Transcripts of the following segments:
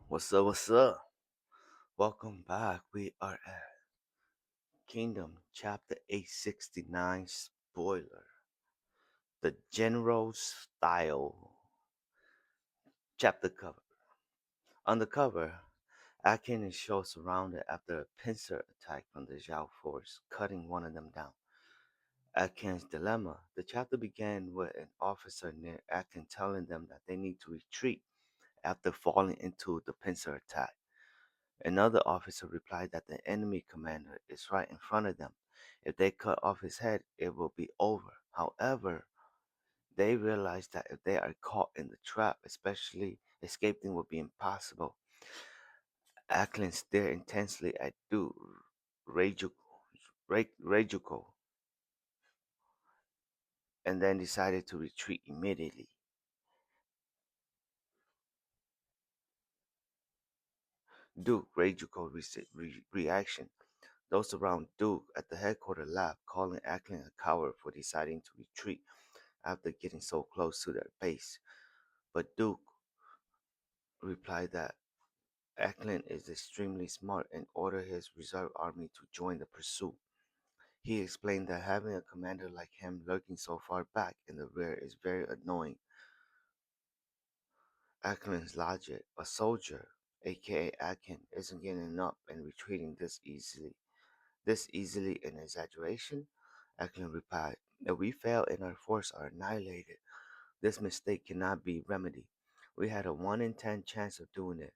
What's up? What's up? Welcome back. We are at Kingdom Chapter 869 Spoiler. The General Style Chapter Cover. On the cover, Akin is shown surrounded after a pincer attack from the Zhao force, cutting one of them down. Akin's dilemma. The chapter began with an officer near Akin telling them that they need to retreat after falling into the pincer attack. Another officer replied that the enemy commander is right in front of them. If they cut off his head, it will be over. However, they realized that if they are caught in the trap, especially escaping will be impossible. Ackland stared intensely at Rajuko and then decided to retreat immediately. Duke Rajuko's reaction. Those around Duke at the headquarters laughed, calling Ackland a coward for deciding to retreat after getting so close to their base. But Duke replied that Eklund is extremely smart and ordered his reserve army to join the pursuit. He explained that having a commander like him lurking so far back in the rear is very annoying. Eklund's logic, a soldier, aka Akin, isn't getting up and retreating this easily. This easily an exaggeration? Eklund replied, if we fail and our force are annihilated, this mistake cannot be remedied. We had a 1 in 10 chance of doing it,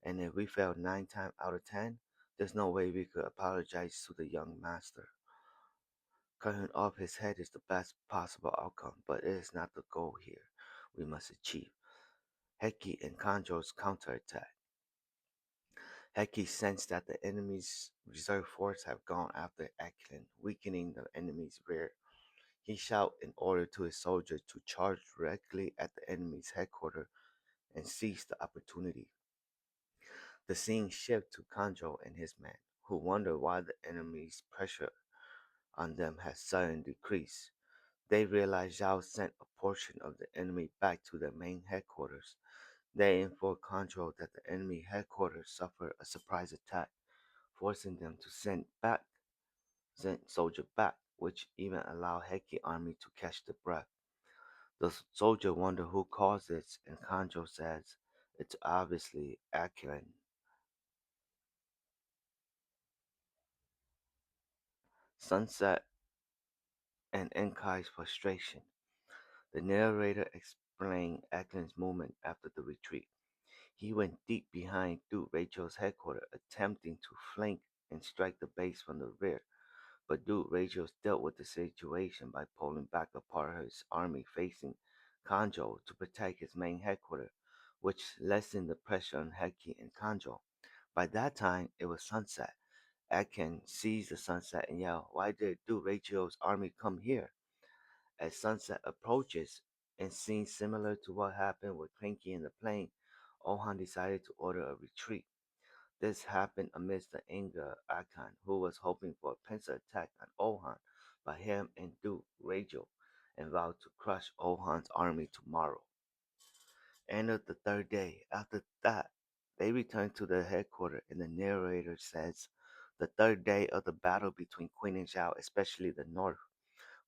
and if we failed 9 times out of 10, there's no way we could apologize to the young master. Cutting off his head is the best possible outcome, but it is not the goal here we must achieve. Heki and Kanjo's counterattack. Heki sensed that the enemy's reserve force have gone after Eklund, weakening the enemy's rear. He shouted in order to his soldiers to charge directly at the enemy's headquarters and seize the opportunity. The scene shifts to Kanjo and his men, who wonder why the enemy's pressure on them has suddenly decreased. They realize Zhao sent a portion of the enemy back to their main headquarters. They inform Kanjo that the enemy headquarters suffered a surprise attack, forcing them to send soldier back, which even allowed Heki army to catch the breath. The soldier wonder who caused this, and Kanjo says it's obviously Akiran. Sunset and Enkai's frustration. The narrator explained Ackland's movement after the retreat. He went deep behind Duke Rachel's headquarters, attempting to flank and strike the base from the rear. But Duke Rachel's dealt with the situation by pulling back a part of his army facing Kanjo to protect his main headquarters, which lessened the pressure on Heki and Kanjo. By that time, it was sunset. Akin sees the sunset and yells, why did Duke Rachel's army come here? As sunset approaches, and scenes similar to what happened with Cranky in the plane, Ohan decided to order a retreat. This happened amidst the anger of Akan, who was hoping for a pincer attack on Ohan by him and Duke Rachel, and vowed to crush Ohan's army tomorrow. End of the third day. After that, they returned to their headquarters, and the narrator says the third day of the battle between Queen and Zhao, especially the north,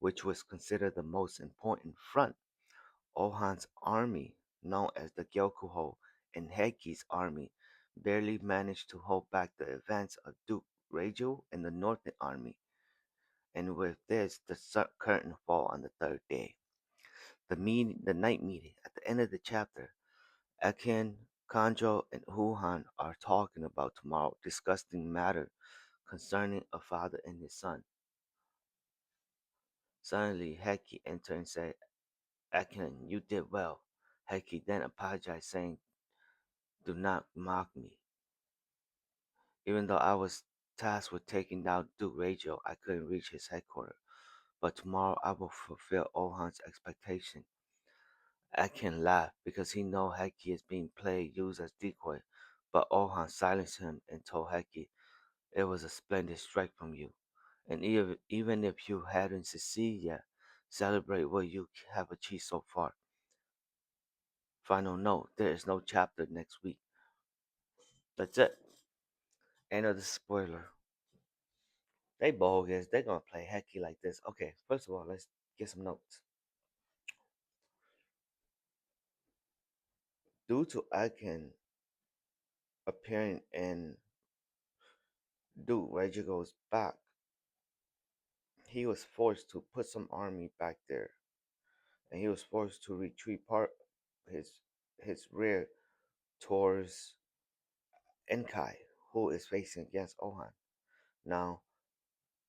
which was considered the most important front. Ohan's army, known as the Gyokuho, and Heiki's army barely managed to hold back the advance of Duke Reiju and the Northern Army, and with this, the curtain fall on the third day. The night meeting. At the end of the chapter, Akin, Kanjo, and Huhan are talking about tomorrow, discussing matter concerning a father and his son. Suddenly, Heki entered and said, Akin, you did well. Heki then apologized, saying, do not mock me. Even though I was tasked with taking down Duke Radio, I couldn't reach his headquarters. But tomorrow I will fulfill Ohan's expectation. Akin laughed because he know Heki is being played, used as decoy. But Ohan silenced him and told Heki, it was a splendid strike from you. And even if you hadn't succeeded yet, celebrate what you have achieved so far. Final note, there is no chapter next week. That's it. End of the spoiler. They bogus. They're gonna play Heki like this. Okay, first of all, let's get some notes. Due to Icon appearing in Duke Regigo's back, he was forced to put some army back there, and he was forced to retreat part his his rear towards Enkai, who is facing against Ohan. Now,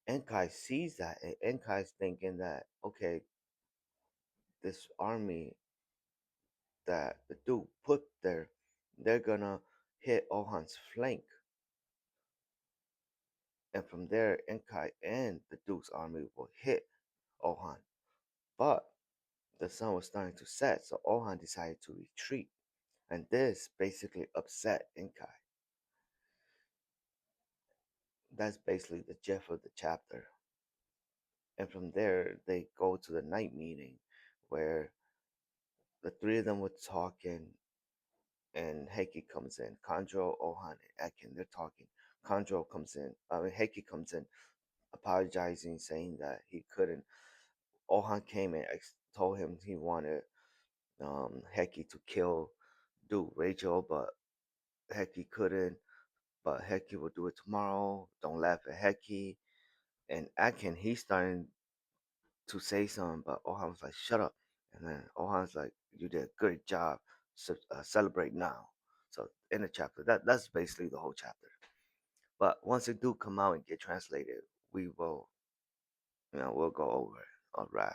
Enkai sees that, and Enkai's thinking that okay, this army that the Duke put there, they're gonna hit Ohan's flank, and from there, Enkai and the Duke's army will hit Ohan. But the sun was starting to set, so Ohan decided to retreat, and this basically upset Enkai. That's basically the gist of the chapter. And from there, they go to the night meeting where the three of them were talking, and Heike comes in. Kandro, Ohan, and Ekin, they're talking. Kandro comes in. Heike comes in, apologizing, saying that he couldn't. Ohan came and told him he wanted Heki to kill Duke Rachel, but Heki couldn't. But Heki will do it tomorrow. Don't laugh at Heki. And Akin, he's starting to say something, but Ohan was like, "Shut up!" And then Ohan's like, "You did a good job. Celebrate now." So in the chapter, that's basically the whole chapter. But once it do come out and get translated, we will, we'll go over it. All right.